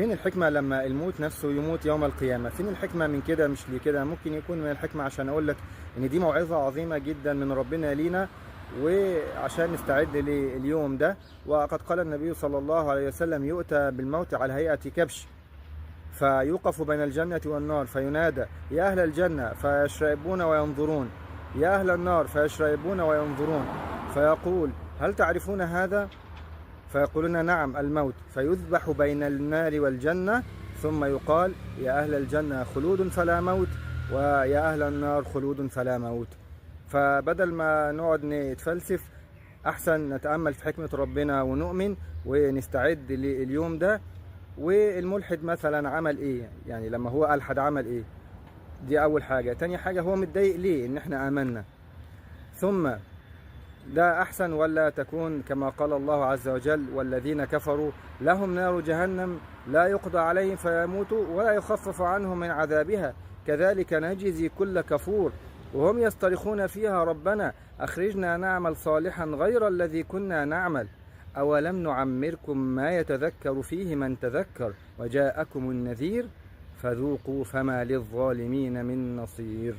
فين الحكمة لما الموت نفسه يموت يوم القيامة؟ فين الحكمة من كده؟ مش لكده ممكن يكون من الحكمة عشان أقول لك إن دي موعظة عظيمة جدا من ربنا لينا، وعشان نستعد لليوم ده. وقد قال النبي صلى الله عليه وسلم: يؤتى بالموت على هيئة كبش، فيوقف بين الجنة والنار فينادى: يا أهل الجنة، فيشرئبون وينظرون، يا أهل النار، فيشرئبون وينظرون، فيقول: هل تعرفون هذا؟ فيقولون: نعم، الموت. فيذبح بين النار والجنة، ثم يقال: يا أهل الجنة خلود فلا موت، ويا أهل النار خلود فلا موت. فبدل ما نقعد نتفلسف، أحسن نتأمل في حكمة ربنا ونؤمن ونستعد لليوم ده. والملحد مثلا عمل ايه؟ يعني لما هو ألحد عمل ايه؟ دي أول حاجة. تاني حاجة، هو متضايق ليه إن احنا آمنا؟ ثم ده أحسن ولا تكون كما قال الله عز وجل: والذين كفروا لهم نار جهنم لا يقضى عليهم فيموتوا ولا يخفف عنهم من عذابها كذلك نجزي كل كفور وهم يصطرخون فيها: ربنا أخرجنا نعمل صالحا غير الذي كنا نعمل أولم نعمركم ما يتذكر فيه من تذكر وجاءكم النذير فذوقوا فما للظالمين من نصير.